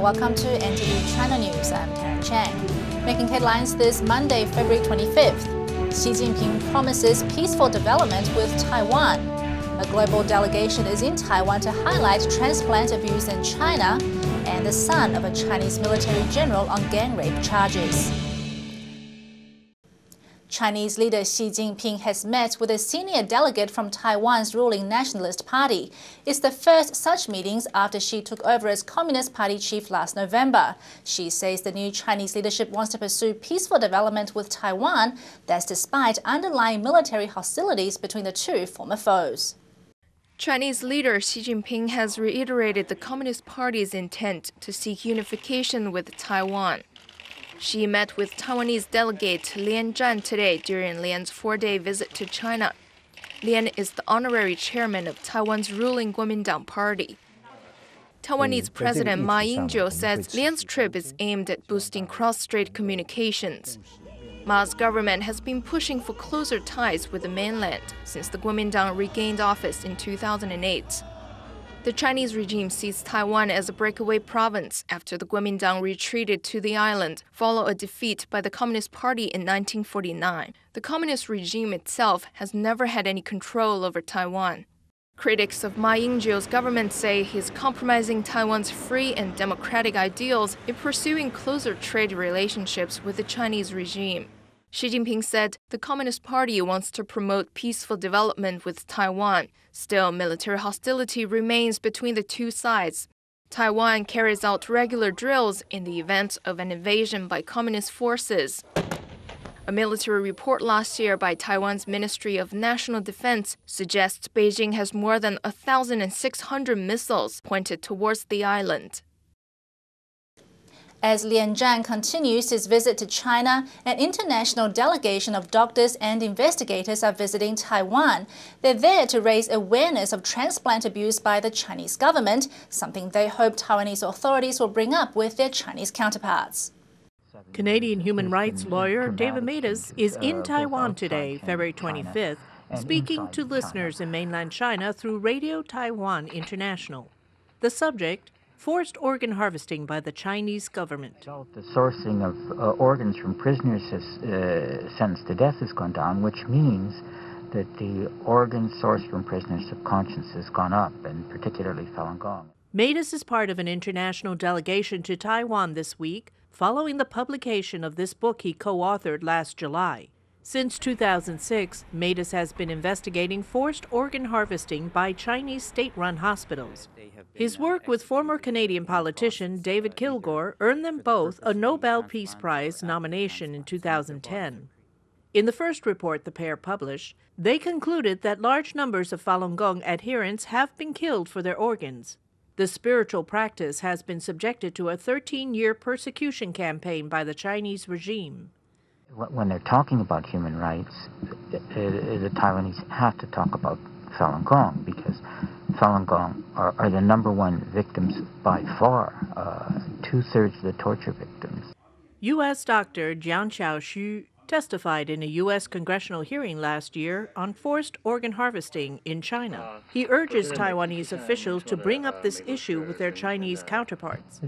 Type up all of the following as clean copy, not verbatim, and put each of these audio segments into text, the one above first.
welcome to NTD China News. I'm Lien Chan. Making headlines this Monday, February 25th. Xi Jinping promises peaceful development with Taiwan. A global delegation is in Taiwan to highlight transplant abuse in China, and the son of a Chinese military general on gang rape charges. Chinese leader Xi Jinping has met with a senior delegate from Taiwan's ruling Nationalist Party. It's the first such meetings after Xi took over as Communist Party chief last November. Xi says the new Chinese leadership wants to pursue peaceful development with Taiwan, that's despite underlying military hostilities between the two former foes. Chinese leader Xi Jinping has reiterated the Communist Party's intent to seek unification with Taiwan. Xi met with Taiwanese delegate Lien Chan today during Lien's four-day visit to China. Lien is the honorary chairman of Taiwan's ruling Kuomintang Party. Taiwanese President Ma Ying-jeou says Lien's trip is aimed at boosting cross-strait communications. Ma's government has been pushing for closer ties with the mainland since the Kuomintang regained office in 2008. The Chinese regime sees Taiwan as a breakaway province after the Kuomintang retreated to the island, following a defeat by the Communist Party in 1949. The communist regime itself has never had any control over Taiwan. Critics of Ma Ying-jeou's government say he's compromising Taiwan's free and democratic ideals in pursuing closer trade relationships with the Chinese regime. Xi Jinping said the Communist Party wants to promote peaceful development with Taiwan. Still, military hostility remains between the two sides. Taiwan carries out regular drills in the event of an invasion by communist forces. A military report last year by Taiwan's Ministry of National Defense suggests Beijing has more than 1,600 missiles pointed towards the island. As Lien Chan continues his visit to China, an international delegation of doctors and investigators are visiting Taiwan. They're there to raise awareness of transplant abuse by the Chinese government, something they hope Taiwanese authorities will bring up with their Chinese counterparts. Canadian human rights lawyer David Matus is in Taiwan today, February 25th, speaking to listeners in mainland China through Radio Taiwan International. The subject: forced organ harvesting by the Chinese government. The sourcing of organs from prisoners sentenced to death has gone down, which means that the organs sourced from prisoners of conscience has gone up, and particularly Falun Gong. Matus is part of an international delegation to Taiwan this week, following the publication of this book he co-authored last July. Since 2006, Matus has been investigating forced organ harvesting by Chinese state-run hospitals. His work with former Canadian politician David Kilgour earned them both a Nobel Peace Prize nomination in 2010. In the first report the pair published, they concluded that large numbers of Falun Gong adherents have been killed for their organs. The spiritual practice has been subjected to a 13-year persecution campaign by the Chinese regime. When they're talking about human rights, the Taiwanese have to talk about Falun Gong, because Falun Gong are the number one victims by far, 2/3 of the torture victims. U.S. Dr. Jiang Xiaoxu testified in a U.S. congressional hearing last year on forced organ harvesting in China. He urges Taiwanese officials to bring up this issue with their Chinese counterparts.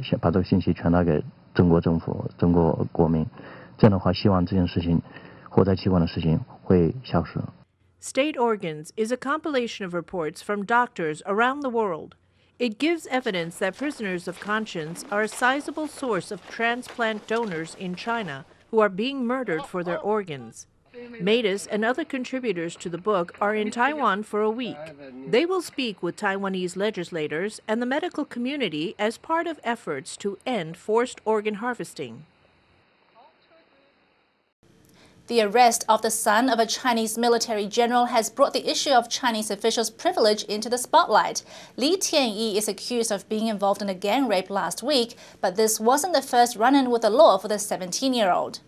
State Organs is a compilation of reports from doctors around the world. It gives evidence that prisoners of conscience are a sizable source of transplant donors in China who are being murdered for their organs. Matus and other contributors to the book are in Taiwan for a week. They will speak with Taiwanese legislators and the medical community as part of efforts to end forced organ harvesting. The arrest of the son of a Chinese military general has brought the issue of Chinese officials' privilege into the spotlight. Tianyi is accused of being involved in a gang rape last week, but this wasn't the first run-in with the law for the 17-year-old.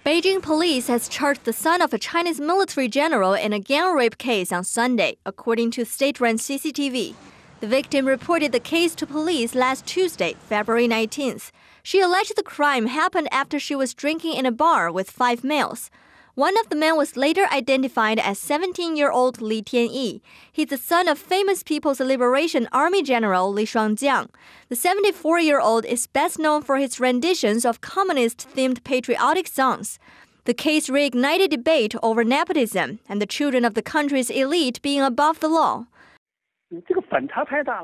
Beijing police has charged the son of a Chinese military general in a gang rape case on Sunday, according to state-run CCTV. The victim reported the case to police last Tuesday, February 19th. She alleged the crime happened after she was drinking in a bar with 5 males. One of the men was later identified as 17-year-old Li Tianyi. He's the son of famous People's Liberation Army General Li Shuangjiang. The 74-year-old is best known for his renditions of communist-themed patriotic songs. The case reignited debate over nepotism and the children of the country's elite being above the law.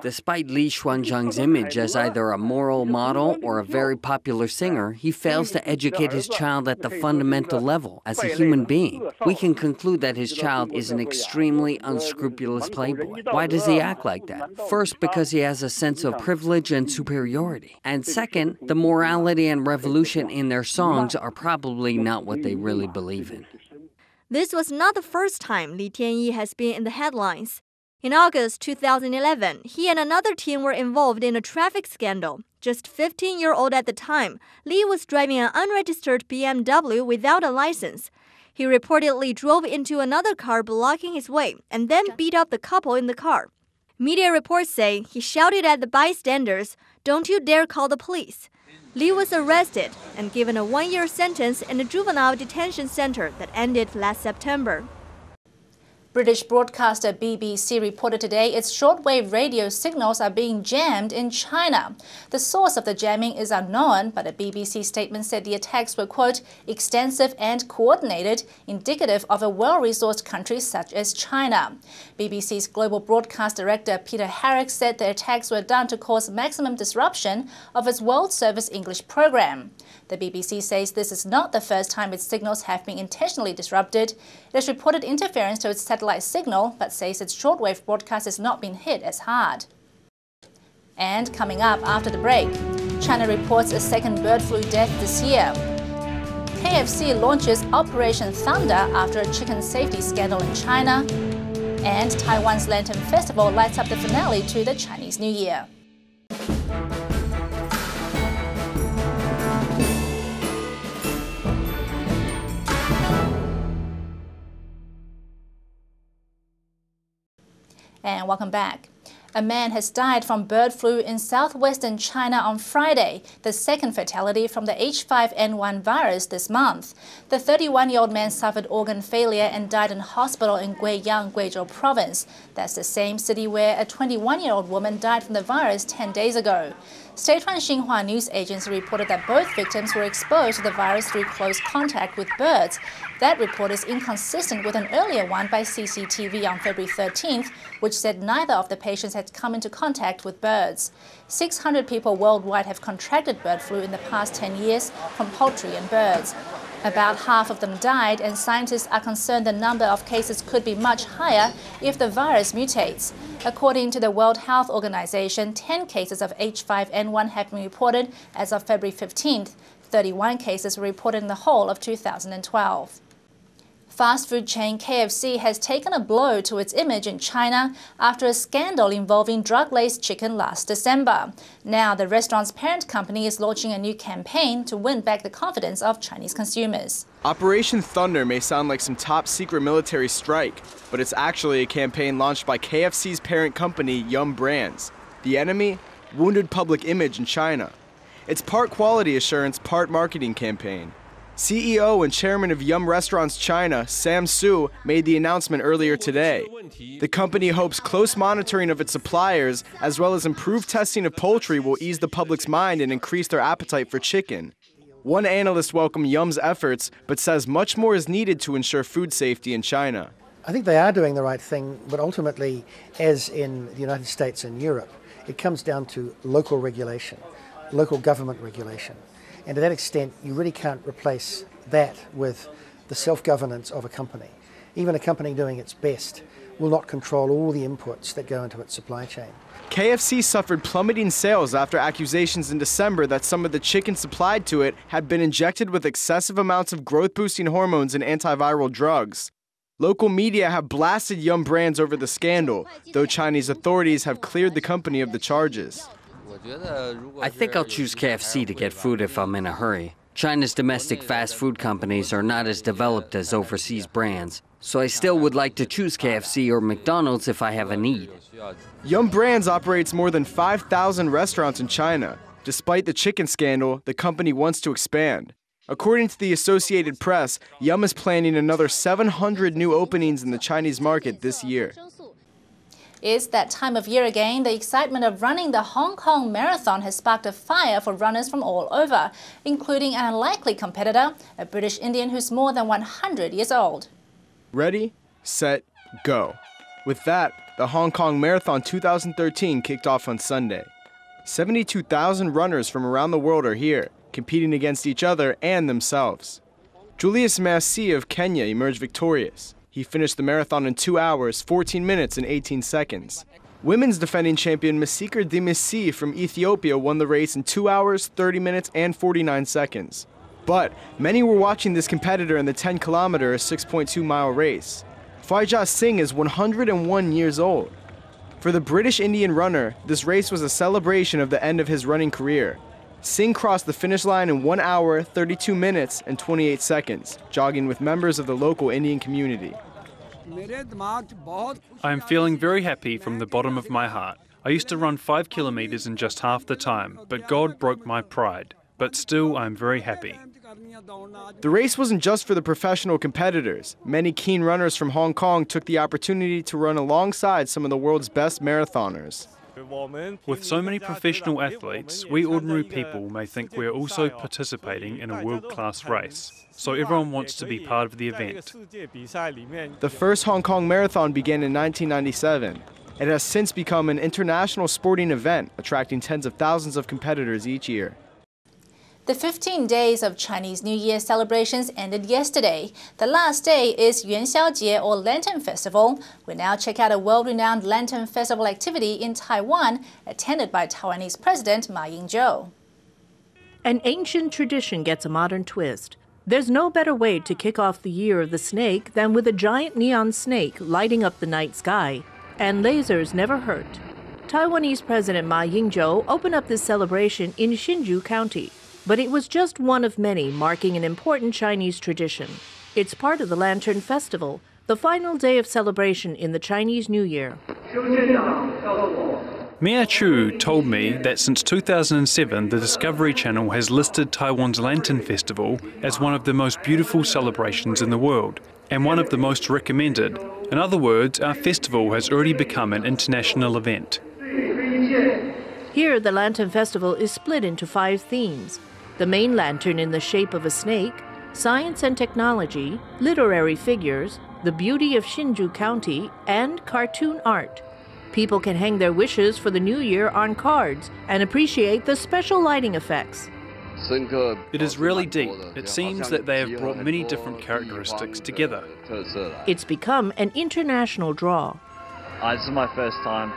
Despite Li Shuangjiang's image as either a moral model or a very popular singer, he fails to educate his child at the fundamental level as a human being. We can conclude that his child is an extremely unscrupulous playboy. Why does he act like that? First, because he has a sense of privilege and superiority. And second, the morality and revolution in their songs are probably not what they really believe in. This was not the first time Li Tianyi has been in the headlines. In August 2011, he and another teen were involved in a traffic scandal. Just 15-year-old at the time, Li was driving an unregistered BMW without a license. He reportedly drove into another car blocking his way and then beat up the couple in the car. Media reports say he shouted at the bystanders, "Don't you dare call the police." Li was arrested and given a 1-year sentence in a juvenile detention center that ended last September. British broadcaster BBC reported today its shortwave radio signals are being jammed in China. The source of the jamming is unknown, but a BBC statement said the attacks were, quote, extensive and coordinated, indicative of a well-resourced country such as China. BBC's global broadcast director Peter Harrick said the attacks were done to cause maximum disruption of its World Service English program. The BBC says this is not the first time its signals have been intentionally disrupted. It has reported interference to its satellite signal, but says its shortwave broadcast has not been hit as hard. And coming up after the break, China reports a second bird flu death this year. KFC launches Operation Thunder after a chicken safety scandal in China. And Taiwan's Lantern Festival lights up the finale to the Chinese New Year. And welcome back. A man has died from bird flu in southwestern China on Friday, the second fatality from the H5N1 virus this month. The 31-year-old man suffered organ failure and died in hospital in Guiyang, Guizhou province. That's the same city where a 21-year-old woman died from the virus 10 days ago. State-run Xinhua news agency reported that both victims were exposed to the virus through close contact with birds. That report is inconsistent with an earlier one by CCTV on February 13th, which said neither of the patients had come into contact with birds. 600 people worldwide have contracted bird flu in the past 10 years from poultry and birds. About half of them died, and scientists are concerned the number of cases could be much higher if the virus mutates. According to the World Health Organization, 10 cases of H5N1 have been reported as of February 15th. 31 cases were reported in the whole of 2012. Fast food chain KFC has taken a blow to its image in China after a scandal involving drug-laced chicken last December. Now, the restaurant's parent company is launching a new campaign to win back the confidence of Chinese consumers. Operation Thunder may sound like some top-secret military strike, but it's actually a campaign launched by KFC's parent company, Yum Brands. The enemy? Wounded public image in China. It's part quality assurance, part marketing campaign. CEO and chairman of Yum Restaurants China, Sam Su, made the announcement earlier today. The company hopes close monitoring of its suppliers, as well as improved testing of poultry, will ease the public's mind and increase their appetite for chicken. One analyst welcomed Yum's efforts, but says much more is needed to ensure food safety in China. I think they are doing the right thing, but ultimately, as in the United States and Europe, it comes down to local regulation, local government regulation. And to that extent, you really can't replace that with the self-governance of a company. Even a company doing its best will not control all the inputs that go into its supply chain. KFC suffered plummeting sales after accusations in December that some of the chicken supplied to it had been injected with excessive amounts of growth-boosting hormones and antiviral drugs. Local media have blasted Yum Brands over the scandal, though Chinese authorities have cleared the company of the charges. I think I'll choose KFC to get food if I'm in a hurry. China's domestic fast food companies are not as developed as overseas brands, so I still would like to choose KFC or McDonald's if I have a need. Yum Brands operates more than 5,000 restaurants in China. Despite the chicken scandal, the company wants to expand. According to the Associated Press, Yum is planning another 700 new openings in the Chinese market this year. It's that time of year again. The excitement of running the Hong Kong Marathon has sparked a fire for runners from all over, including an unlikely competitor, a British Indian who's more than 100 years old. Ready, set, go. With that, the Hong Kong Marathon 2013 kicked off on Sunday. 72,000 runners from around the world are here, competing against each other and themselves. Julius Massi of Kenya emerged victorious. He finished the marathon in 2 hours, 14 minutes, and 18 seconds. Women's defending champion Masikir Demisi from Ethiopia won the race in 2 hours, 30 minutes, and 49 seconds. But many were watching this competitor in the 10-kilometer, 6.2-mile race. Faijah Singh is 101 years old. For the British Indian runner, this race was a celebration of the end of his running career. Singh crossed the finish line in 1 hour, 32 minutes, and 28 seconds, jogging with members of the local Indian community. I am feeling very happy from the bottom of my heart. I used to run 5 kilometers in just half the time, but God broke my pride. But still, I am very happy. The race wasn't just for the professional competitors. Many keen runners from Hong Kong took the opportunity to run alongside some of the world's best marathoners. With so many professional athletes, we ordinary people may think we are also participating in a world-class race. So everyone wants to be part of the event. The first Hong Kong Marathon began in 1997. It has since become an international sporting event, attracting tens of thousands of competitors each year. The 15 days of Chinese New Year celebrations ended yesterday. The last day is Yuan Xiaojie or Lantern Festival. We now check out a world-renowned Lantern Festival activity in Taiwan, attended by Taiwanese President Ma Ying-jeou. An ancient tradition gets a modern twist. There's no better way to kick off the Year of the Snake than with a giant neon snake lighting up the night sky. And lasers never hurt. Taiwanese President Ma Ying-jeou opened up this celebration in Hsinchu County. But it was just one of many marking an important Chinese tradition. It's part of the Lantern Festival, the final day of celebration in the Chinese New Year. Mia Chu told me that since 2007, the Discovery Channel has listed Taiwan's Lantern Festival as one of the most beautiful celebrations in the world, and one of the most recommended. In other words, our festival has already become an international event. Here, the Lantern Festival is split into 5 themes. The main lantern in the shape of a snake, science and technology, literary figures, the beauty of Hsinchu County, and cartoon art. People can hang their wishes for the new year on cards and appreciate the special lighting effects. It is really deep. It seems that they have brought many different characteristics together. It's become an international draw. This is my first time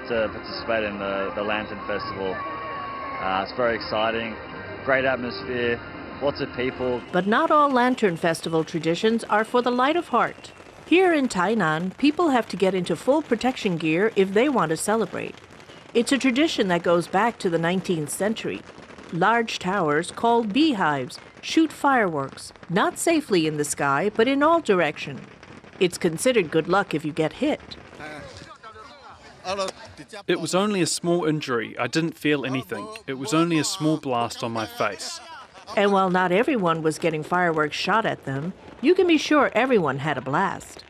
to participate in the Lantern Festival. It's very exciting, great atmosphere, lots of people. But not all Lantern Festival traditions are for the light of heart. Here in Tainan, people have to get into full protection gear if they want to celebrate. It's a tradition that goes back to the 19th century. Large towers, called beehives, shoot fireworks, not safely in the sky, but in all directions. It's considered good luck if you get hit. It was only a small injury. I didn't feel anything. It was only a small blast on my face. And while not everyone was getting fireworks shot at them, you can be sure everyone had a blast.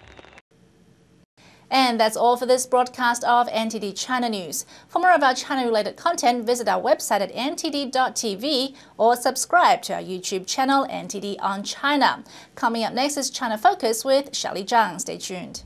And that's all for this broadcast of NTD China News. For more of our China-related content, visit our website at ntd.tv or subscribe to our YouTube channel, NTD on China. Coming up next is China Focus with Shelley Zhang. Stay tuned.